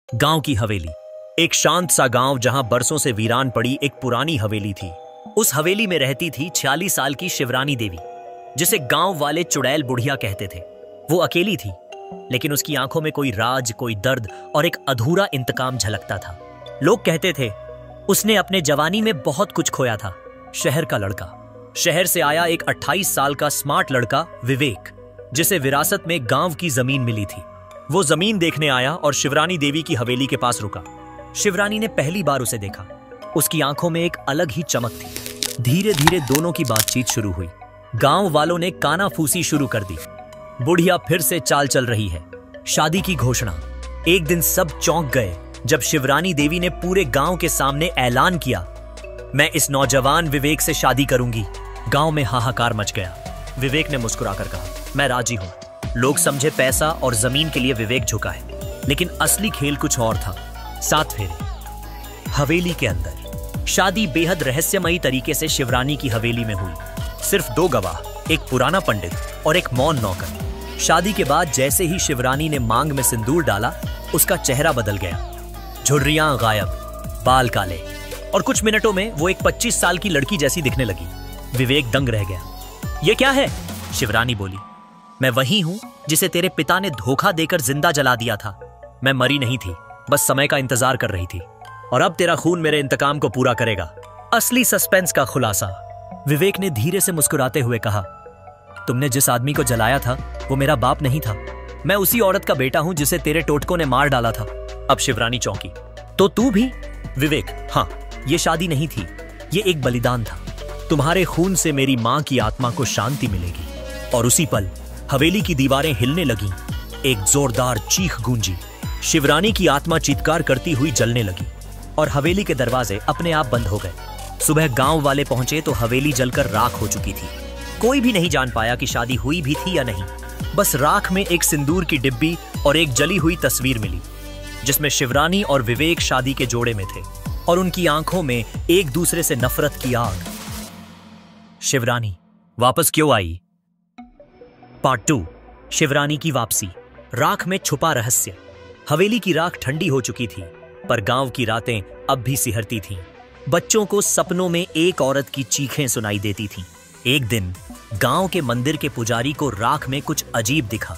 गांव की हवेली। एक शांत सा गांव जहां बरसों से वीरान पड़ी एक पुरानी हवेली थी। उस हवेली में रहती थी 46 साल की शिवरानी देवी, जिसे गांव वाले चुड़ैल बुढ़िया कहते थे। वो अकेली थी, लेकिन उसकी आंखों में कोई राज, कोई दर्द और एक अधूरा इंतकाम झलकता था। लोग कहते थे उसने अपने जवानी में बहुत कुछ खोया था। शहर का लड़का, शहर से आया एक 28 साल का स्मार्ट लड़का विवेक, जिसे विरासत में गांव की जमीन मिली थी। वो जमीन देखने आया और शिवरानी देवी की हवेली के पास रुका। शिवरानी ने पहली बार उसे देखा। उसकी आंखों में एक अलग ही चमक थी। धीरे धीरे दोनों की बातचीत शुरू हुई। गांव वालों ने कानाफूसी शुरू कर दी। बुढ़िया फिर से चाल चल रही है। शादी की घोषणा। एक दिन सब चौंक गए जब शिवरानी देवी ने पूरे गांव के सामने ऐलान किया, मैं इस नौजवान विवेक से शादी करूंगी। गांव में हाहाकार मच गया। विवेक ने मुस्कुराकर कहा, मैं राजी हूं। लोग समझे पैसा और जमीन के लिए विवेक झुका है, लेकिन असली खेल कुछ और था। 7 फेरे। हवेली के अंदर शादी बेहद रहस्यमयी तरीके से शिवरानी की हवेली में हुई। सिर्फ 2 गवाह, एक पुराना पंडित और एक मौन नौकर। शादी के बाद जैसे ही शिवरानी ने मांग में सिंदूर डाला, उसका चेहरा बदल गया। झुर्रियां गायब, बाल काले, और कुछ मिनटों में वो एक 25 साल की लड़की जैसी दिखने लगी। विवेक दंग रह गया। ये क्या है? शिवरानी बोली, मैं वही हूं जिसे तेरे पिता ने धोखा देकर जिंदा जला दिया था। मैं मरी नहीं थी, बस समय का इंतजार कर रही थी, और अब तेरा खून मेरे इंतकाम को पूरा करेगा। असली सस्पेंस का खुलासा। विवेक ने धीरे से मुस्कुराते हुए कहा, तुमने जिस आदमी को जलाया था वो मेरा बाप नहीं था। मैं उसी औरत का बेटा हूं जिसे तेरे टोटकों ने मार डाला था। अब शिवरानी चौंकी। तो तू भी? विवेक, हाँ, ये शादी नहीं थी, ये एक बलिदान था। तुम्हारे खून से मेरी मां की आत्मा को शांति मिलेगी। और उसी पल हवेली की दीवारें हिलने लगीं। एक जोरदार चीख गूंजी। शिवरानी की आत्मा चीत्कार करती हुई जलने लगी और हवेली के दरवाजे अपने आप बंद हो गए। सुबह गांव वाले पहुंचे तो हवेली जलकर राख हो चुकी थी। कोई भी नहीं जान पाया कि शादी हुई भी थी या नहीं। बस राख में एक सिंदूर की डिब्बी और एक जली हुई तस्वीर मिली, जिसमें शिवरानी और विवेक शादी के जोड़े में थे, और उनकी आंखों में एक दूसरे से नफरत की आग। शिवरानी वापस क्यों आई? पार्ट 2। शिवरानी की वापसी। राख में छुपा रहस्य। हवेली की राख ठंडी हो चुकी थी, पर गांव की रातें अब भी सिहरती थीं। बच्चों को सपनों में एक औरत की चीखें सुनाई देती थीं। एक दिन गांव के मंदिर के पुजारी को राख में कुछ अजीब दिखा।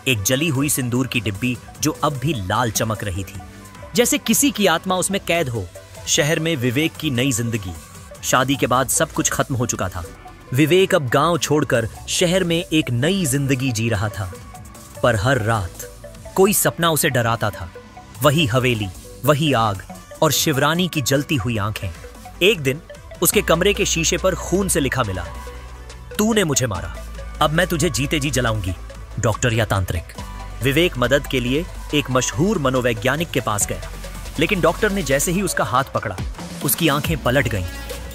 एक जली हुई सिंदूर की डिब्बी जो अब भी लाल चमक रही थी, जैसे किसी की आत्मा उसमें कैद हो। शहर में विवेक की नई जिंदगी। शादी के बाद सब कुछ खत्म हो चुका था। विवेक अब गांव छोड़कर शहर में एक नई जिंदगी जी रहा था, पर हर रात कोई सपना उसे डराता था। वही हवेली, वही आग और शिवरानी की जलती हुई आंखें। एक दिन उसके कमरे के शीशे पर खून से लिखा मिला, तूने मुझे मारा, अब मैं तुझे जीते जी जलाऊंगी। डॉक्टर या तांत्रिक? विवेक मदद के लिए एक मशहूर मनोवैज्ञानिक के पास गया, लेकिन डॉक्टर ने जैसे ही उसका हाथ पकड़ा, उसकी आंखें पलट गईं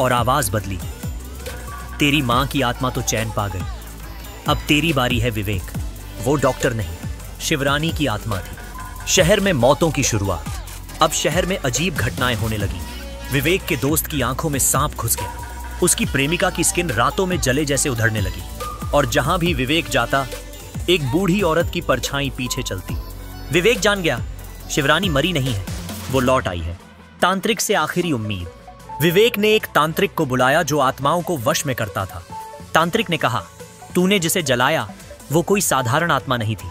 और आवाज बदली, तेरी मां की आत्मा तो चैन पा गई, अब तेरी बारी है विवेक। वो डॉक्टर नहीं, शिवरानी की आत्मा थी। शहर में मौतों की शुरुआत। अब शहर में अजीब घटनाएं होने लगी। विवेक के दोस्त की आंखों में सांप घुस गया। उसकी प्रेमिका की स्किन रातों में जले जैसे उधड़ने लगी, और जहां भी विवेक जाता, एक बूढ़ी औरत की परछाई पीछे चलती। विवेक जान गया, शिवरानी मरी नहीं है, वो लौट आई है। तांत्रिक से आखिरी उम्मीद। विवेक ने एक तांत्रिक को बुलाया जो आत्माओं को वश में करता था। तांत्रिक ने कहा, तूने जिसे जलाया वो कोई साधारण आत्मा नहीं थी।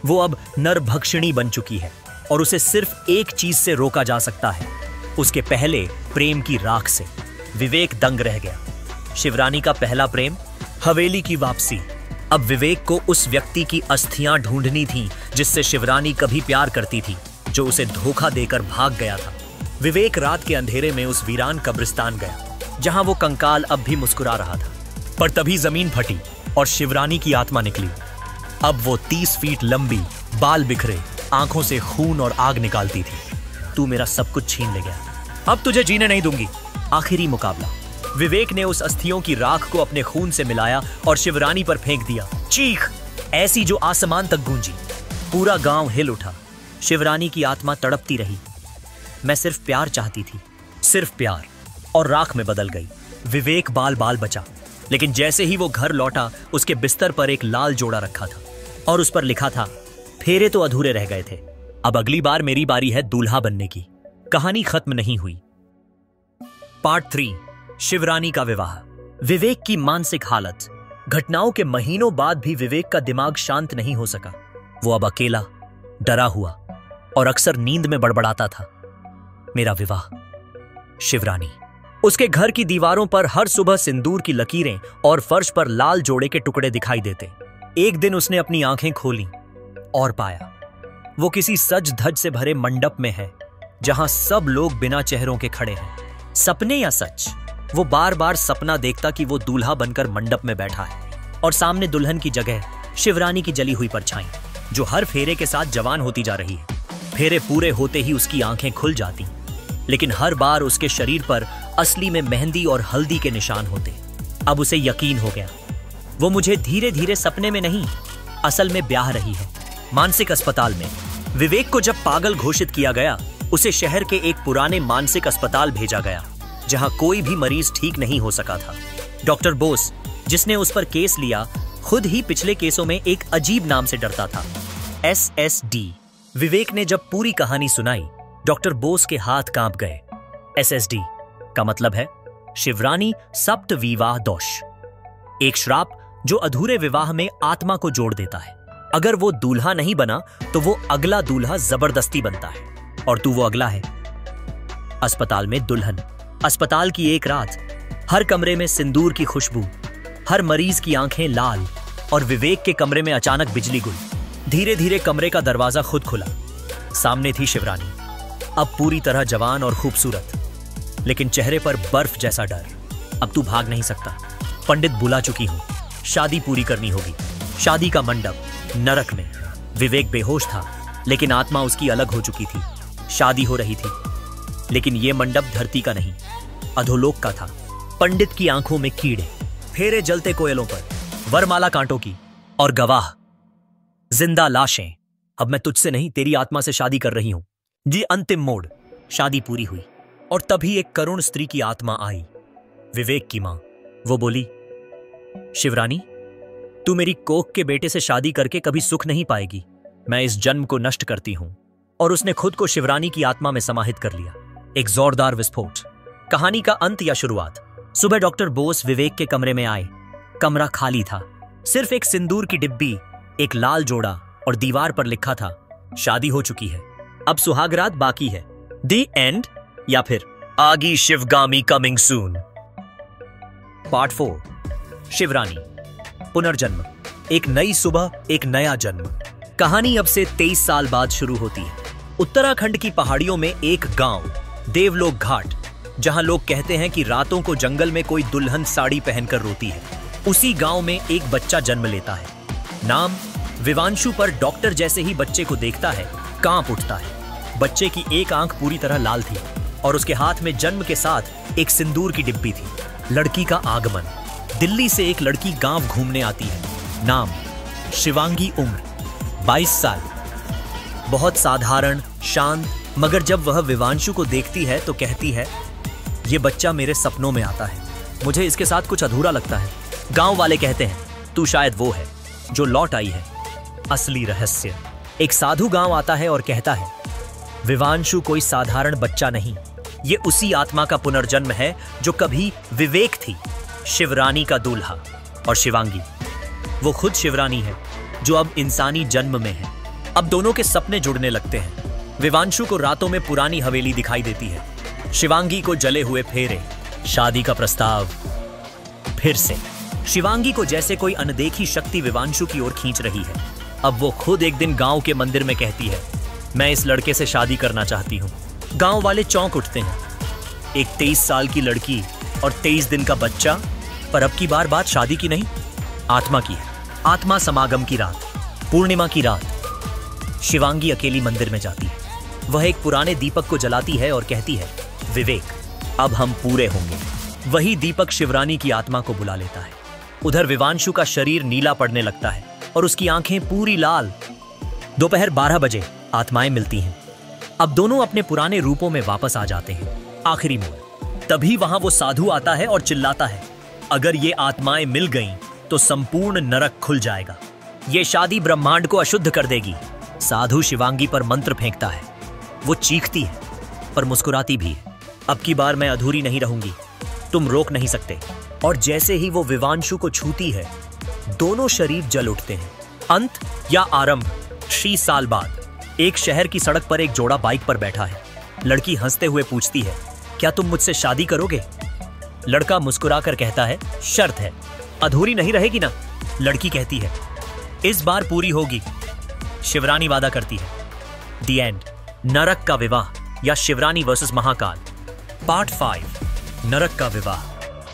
वो अब नरभक्षिणी बन चुकी है, और उसे सिर्फ एक चीज से रोका जा सकता है, उसके पहले प्रेम की राख से। विवेक दंग रह गया। शिवरानी का पहला प्रेम, हवेली की वापसी। अब विवेक को उस व्यक्ति की अस्थियां ढूंढनी थी जिससे शिवरानी कभी प्यार करती थी, जो उसे धोखा देकर भाग गया था। विवेक रात के अंधेरे में उस वीरान कब्रिस्तान गया, जहां वो कंकाल अब भी मुस्कुरा रहा था। पर तभी जमीन फटी और शिवरानी की आत्मा निकली। अब वो 30 फीट लंबी, बाल बिखरे, आंखों से खून और आग निकालती थी। तू मेरा सब कुछ छीन ले गया, अब तुझे जीने नहीं दूंगी। आखिरी मुकाबला। विवेक ने उस अस्थियों की राख को अपने खून से मिलाया और शिवरानी पर फेंक दिया। चीख ऐसी जो आसमान तक गूंजी। पूरा गांव हिल उठा। शिवरानी की आत्मा तड़पती रही, मैं सिर्फ प्यार चाहती थी, सिर्फ प्यार, और राख में बदल गई। विवेक बाल बाल बचा, लेकिन जैसे ही वो घर लौटा, उसके बिस्तर पर एक लाल जोड़ा रखा था, और उस पर लिखा था, फेरे तो अधूरे रह गए थे, अब अगली बार मेरी बारी है दूल्हा बनने की। कहानी खत्म नहीं हुई। पार्ट 3, शिवरानी का विवाह। विवेक की मानसिक हालत। घटनाओं के महीनों बाद भी विवेक का दिमाग शांत नहीं हो सका। वो अब अकेला, डरा हुआ और अक्सर नींद में बड़बड़ाता था। मेरा विवाह, शिवरानी। उसके घर की दीवारों पर हर सुबह सिंदूर की लकीरें और फर्श पर लाल जोड़े के टुकड़े दिखाई देते। एक दिन उसने अपनी आंखें खोली और पाया वो किसी सज धज से भरे मंडप में है, जहां सब लोग बिना चेहरों के खड़े हैं। सपने या सच, वो बार बार सपना देखता कि वो दूल्हा बनकर मंडप में बैठा है और सामने दुल्हन की जगह शिवरानी की जली हुई परछाई, जो हर फेरे के साथ जवान होती जा रही है। फेरे पूरे होते ही उसकी आंखें खुल जाती, लेकिन हर बार उसके शरीर पर असली में मेहंदी और हल्दी के निशान होते। अब उसे यकीन हो गया, वो मुझे धीरे धीरे सपने में नहीं, असल में ब्याह रही है। मानसिक अस्पताल में विवेक को जब पागल घोषित किया गया, उसे शहर के एक पुराने मानसिक अस्पताल भेजा गया, जहां कोई भी मरीज ठीक नहीं हो सका था। डॉक्टर बोस, जिसने उस पर केस लिया, खुद ही पिछले केसों में एक अजीब नाम से डरता था, SSD। विवेक ने जब पूरी कहानी सुनाई, डॉक्टर बोस के हाथ कांप गए। SSD का मतलब है शिवरानी सप्त विवाह दोष, एक श्राप जो अधूरे विवाह में आत्मा को जोड़ देता है। अगर वो दूल्हा नहीं बना तो वो अगला दूल्हा जबरदस्ती बनता है, और तू वो अगला है। अस्पताल में दुल्हन, अस्पताल की एक रात, हर कमरे में सिंदूर की खुशबू, हर मरीज की आंखें लाल, और विवेक के कमरे में अचानक बिजली गुल। धीरे धीरे कमरे का दरवाजा खुद खुला। सामने थी शिवरानी, अब पूरी तरह जवान और खूबसूरत, लेकिन चेहरे पर बर्फ जैसा डर। अब तू भाग नहीं सकता, पंडित बुला चुकी हूं, शादी पूरी करनी होगी। शादी का मंडप नरक में। विवेक बेहोश था, लेकिन आत्मा उसकी अलग हो चुकी थी। शादी हो रही थी, लेकिन यह मंडप धरती का नहीं, अधोलोक का था। पंडित की आंखों में कीड़े, फेरे जलते कोयलों पर, वरमाला कांटों की, और गवाह जिंदा लाशें। अब मैं तुझसे नहीं, तेरी आत्मा से शादी कर रही हूं। जी अंतिम मोड़। शादी पूरी हुई, और तभी एक करुण स्त्री की आत्मा आई, विवेक की मां। वो बोली, शिवरानी, तू मेरी कोख के बेटे से शादी करके कभी सुख नहीं पाएगी। मैं इस जन्म को नष्ट करती हूं। और उसने खुद को शिवरानी की आत्मा में समाहित कर लिया। एक जोरदार विस्फोट। कहानी का अंत या शुरुआत। सुबह डॉक्टर बोस विवेक के कमरे में आए। कमरा खाली था, सिर्फ एक सिंदूर की डिब्बी, एक लाल जोड़ा, और दीवार पर लिखा था, शादी हो चुकी है, अब सुहागरात बाकी है। द एंड, या फिर आगी Shivgami coming soon. Part 4, Shivrani, पुनर्जन्म। एक नई सुबह, एक नया जन्म। कहानी अब से 23 साल बाद शुरू होती है। उत्तराखंड की पहाड़ियों में एक गांव, देवलोक घाट, जहां लोग कहते हैं कि रातों को जंगल में कोई दुल्हन साड़ी पहनकर रोती है। उसी गांव में एक बच्चा जन्म लेता है। नाम विवांशु, पर डॉक्टर जैसे ही बच्चे को देखता है, कांप उठता है। बच्चे की एक आंख पूरी तरह लाल थी, और उसके हाथ में जन्म के साथ एक सिंदूर की डिब्बी थी। लड़की का आगमन। दिल्ली से एक लड़की गांव घूमने आती है। नाम शिवांगी, उम्र 22 साल। बहुत साधारण, शांत, मगर जब वह विवांशु को देखती है तो कहती है, ये बच्चा मेरे सपनों में आता है, मुझे इसके साथ कुछ अधूरा लगता है। गांव वाले कहते हैं, तू शायद वो है जो लौट आई है। असली रहस्य। एक साधु गांव आता है और कहता है, विवांशु कोई साधारण बच्चा नहीं, ये उसी आत्मा का पुनर्जन्म है जो कभी विवेक थी, शिवरानी का दूल्हा। और शिवांगी, वो खुद शिवरानी है, जो अब इंसानी जन्म में है। अब दोनों के सपने जुड़ने लगते हैं। विवांशु को रातों में पुरानी हवेली दिखाई देती है, शिवांगी को जले हुए फेरे, शादी का प्रस्ताव। फिर से शिवांगी को जैसे कोई अनदेखी शक्ति विवांशु की ओर खींच रही है। अब वो खुद एक दिन गांव के मंदिर में कहती है, मैं इस लड़के से शादी करना चाहती हूँ। गांव वाले चौंक उठते हैं। एक 23 साल की लड़की और 23 दिन का बच्चा, पर अब की बार बात शादी की नहीं, आत्मा की है। आत्मा समागम की रात, पूर्णिमा की रात। शिवांगी अकेली मंदिर में जाती है। वह एक पुराने दीपक को जलाती है और कहती है, विवेक, अब हम पूरे होंगे। वही दीपक शिवरानी की आत्मा को बुला लेता है। उधर विवांशु का शरीर नीला पड़ने लगता है और उसकी आंखें पूरी लाल। दोपहर 12 बजे आत्माएं मिलती हैं। अब दोनों अपने पुराने रूपों में वापस आ जाते हैं। आखिरी मोड़। तभी वहां वो साधु आता है और चिल्लाता है, अगर ये आत्माएं मिल गईं तो संपूर्ण नरक खुल जाएगा। ये शादी ब्रह्मांड को अशुद्ध कर देगी। साधु शिवांगी पर मंत्र फेंकता है। वो चीखती है पर मुस्कुराती भी है। अब की बार मैं अधूरी नहीं रहूंगी, तुम रोक नहीं सकते। और जैसे ही वो विवांशु को छूती है, दोनों शरीर जल उठते हैं। अंत या आरंभ 3 साल बाद एक शहर की सड़क पर एक जोड़ा बाइक पर बैठा है। लड़की हंसते हुए पूछती है, क्या तुम मुझसे शादी करोगे? लड़का मुस्कुराकर कहता है, शर्त है, अधूरी नहीं रहेगी ना? लड़की कहती है, इस बार पूरी होगी। शिवरानी वादा करती है। The end. नरक का विवाह या शिवरानी वर्सेस महाकाल, पार्ट 5, नरक का विवाह।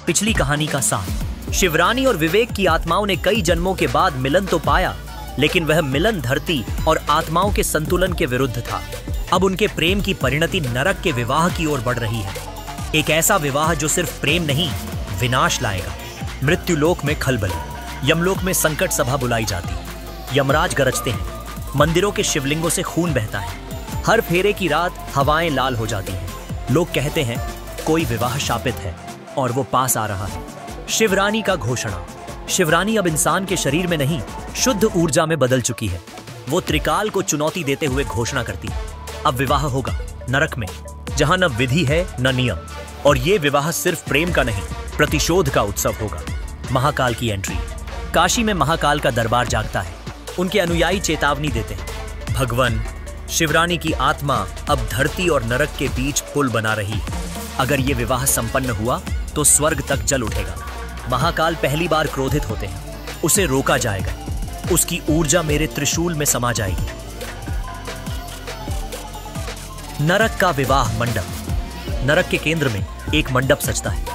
पिछली कहानी का सार। शिवरानी और विवेक की आत्माओं ने कई जन्मों के बाद मिलन तो पाया, लेकिन वह मिलन धरती और आत्माओं के संतुलन के विरुद्ध था। अब उनके प्रेम की परिणति नरक के विवाह की ओर बढ़ रही है। एक ऐसा विवाह जो सिर्फ प्रेम नहीं, विनाश लाएगा। मृत्युलोक में खलबल, यमलोक में संकट सभा बुलाई जाती। यमराज गरजते हैं, मंदिरों के शिवलिंगों से खून बहता है। हर फेरे की रात हवाएं लाल हो जाती हैं। लोग कहते हैं कोई विवाह शापित है और वो पास आ रहा है। शिवरानी का घोषणा। शिवरानी अब इंसान के शरीर में नहीं, शुद्ध ऊर्जा में बदल चुकी है। वो त्रिकाल को चुनौती देते हुए घोषणा करती है, अब विवाह होगा नरक में, जहां न विधि है न नियम। और ये विवाह सिर्फ प्रेम का नहीं, प्रतिशोध का उत्सव होगा। महाकाल की एंट्री। काशी में महाकाल का दरबार जागता है। उनके अनुयायी चेतावनी देते हैं, भगवान, शिवरानी की आत्मा अब धरती और नरक के बीच पुल बना रही है। अगर ये विवाह संपन्न हुआ तो स्वर्ग तक जल उठेगा। महाकाल पहली बार क्रोधित होते हैं। उसे रोका जाएगा। उसकी ऊर्जा मेरे त्रिशूल में समा जाएगी। नरक का विवाह मंडप। नरक के केंद्र में एक मंडप सजता है।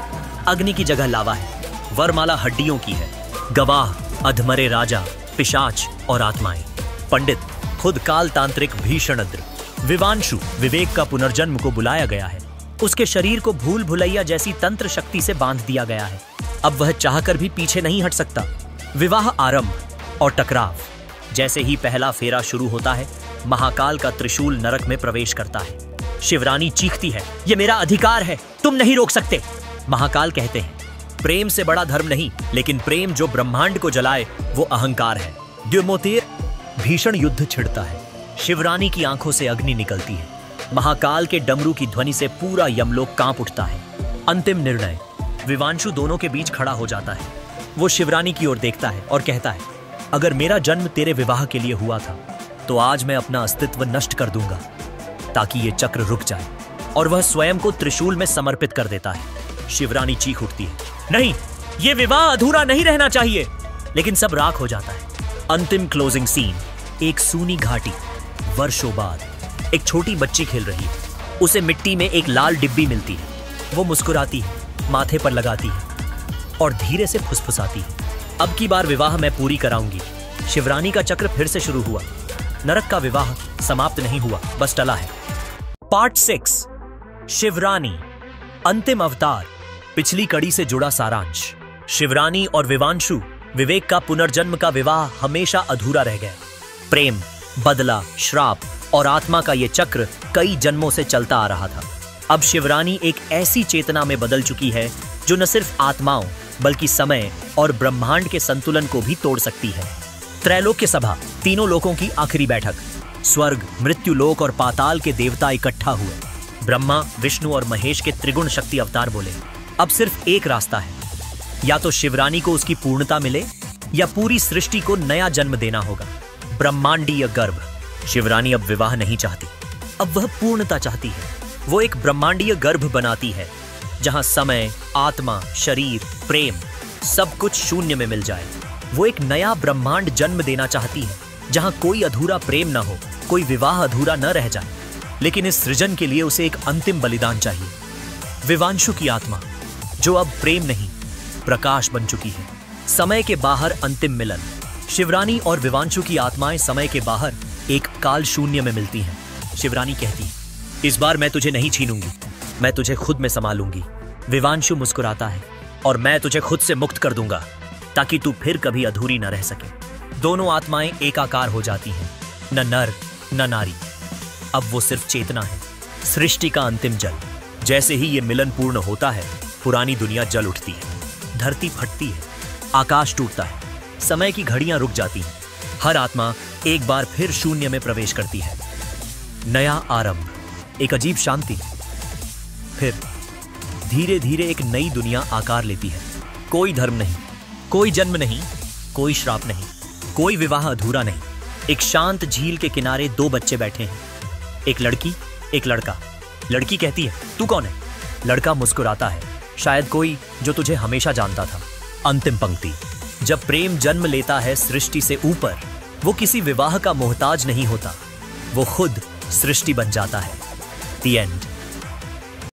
अग्नि की जगह लावा है। वरमाला हड्डियों की है। गवाह अधमरे राजा, पिशाच और आत्माएं। पंडित खुद काल तांत्रिक भीषणद्र। विवांशु, विवेक का पुनर्जन्म को बुलाया गया है। उसके शरीर को भूल भुलैया जैसी तंत्र शक्ति से बांध दिया गया है। अब वह चाहकर भी पीछे नहीं हट सकता। विवाह आरंभ और टकराव। जैसे ही पहला फेरा शुरू होता है, महाकाल का त्रिशूल नरक में प्रवेश करता है। शिवरानी चीखती है, यह मेरा अधिकार है, तुम नहीं रोक सकते। महाकाल कहते हैं, प्रेम से बड़ा धर्म नहीं, लेकिन प्रेम जो ब्रह्मांड को जलाए वो अहंकार है। द्युमोतिर। भीषण युद्ध छिड़ता है। शिवरानी की आंखों से अग्नि निकलती है। महाकाल के डमरू की ध्वनि से पूरा यमलोक कांप उठता है। अंतिम निर्णय। विवांशु दोनों के बीच खड़ा हो जाता है। वो शिवरानी की ओर देखता है और कहता है, अगर मेरा जन्म तेरे विवाह के लिए हुआ था तो आज मैं अपना अस्तित्व नष्ट कर दूंगा ताकि ये चक्र रुक जाए। और वह स्वयं को त्रिशूल में समर्पित कर देता है। शिवरानी चीख उठती है, नहीं, ये विवाह अधूरा नहीं रहना चाहिए। लेकिन सब राख हो जाता है। अंतिम क्लोजिंग सीन। एक सूनी घाटी। वर्षों बाद एक छोटी बच्ची खेल रही है। उसे मिट्टी में एक लाल डिब्बी मिलती है। वो मुस्कुराती है, माथे पर लगाती है और धीरे से फुसफुसाती है, अब की बार विवाह मैं पूरी कराऊंगी। शिवरानी का चक्र फिर से शुरू हुआ। नरक का विवाह समाप्त नहीं हुआ, बस टला है। पार्ट 6, शिवरानी, अंतिम अवतार। पिछली कड़ी से जुड़ा सारांश। शिवरानी और विवांशु, विवेक का पुनर्जन्म का विवाह हमेशा अधूरा रह गया। प्रेम, बदला, श्राप और आत्मा का यह चक्र कई जन्मों से चलता आ रहा था। अब शिवरानी एक ऐसी चेतना में बदल चुकी है जो न सिर्फ आत्माओं बल्कि समय और ब्रह्मांड के संतुलन को भी तोड़ सकती है। त्रैलोक्य सभा, तीनों लोकों की आखिरी बैठक। स्वर्ग, मृत्युलोक और पाताल के देवता इकट्ठा हुए। ब्रह्मा, विष्णु और महेश के त्रिगुण शक्ति अवतार बोले, अब सिर्फ एक रास्ता है, या तो शिवरानी को उसकी पूर्णता मिले या पूरी सृष्टि को नया जन्म देना होगा। ब्रह्मांडीय गर्भ। शिवरानी अब विवाह नहीं चाहती, अब वह पूर्णता चाहती है। वो एक ब्रह्मांडीय गर्भ बनाती है जहां समय, आत्मा, शरीर, प्रेम सब कुछ शून्य में मिल जाए। वो एक नया ब्रह्मांड जन्म देना चाहती है जहां कोई अधूरा प्रेम न हो, कोई विवाह अधूरा न रह जाए। लेकिन इस सृजन के लिए उसे एक अंतिम बलिदान चाहिए। विवांशु की आत्मा, जो अब प्रेम नहीं प्रकाश बन चुकी है। समय के बाहर अंतिम मिलन। शिवरानी और विवांशु की आत्माएं समय के बाहर एक काल शून्य में मिलती हैं। शिवरानी कहती, इस बार मैं तुझे नहीं छीनूंगी, मैं तुझे खुद में संभालूंगी। विवांशु मुस्कुराता है, और मैं तुझे खुद से मुक्त कर दूंगा ताकि तू फिर कभी अधूरी न रह सके। दोनों आत्माएं एकाकार हो जाती हैं, न नर न नारी। अब वो सिर्फ चेतना है, सृष्टि का अंतिम जल। जैसे ही ये मिलन पूर्ण होता है, पुरानी दुनिया जल उठती है, धरती फटती है, आकाश टूटता है, समय की घड़ियां रुक जाती हैं। हर आत्मा एक बार फिर शून्य में प्रवेश करती है। नया आरंभ, एक अजीब शांति। फिर धीरे धीरे एक नई दुनिया आकार लेती है। कोई धर्म नहीं, कोई जन्म नहीं, कोई श्राप नहीं, कोई विवाह अधूरा नहीं। एक शांत झील के किनारे दो बच्चे बैठे हैं, एक लड़की, एक लड़का। लड़की कहती है, तू कौन है? लड़का मुस्कुराता है, शायद कोई जो तुझे हमेशा जानता था। अंतिम पंक्ति, जब प्रेम जन्म लेता है सृष्टि से ऊपर, वो किसी विवाह का मोहताज नहीं होता, वो खुद सृष्टि बन जाता है। The end.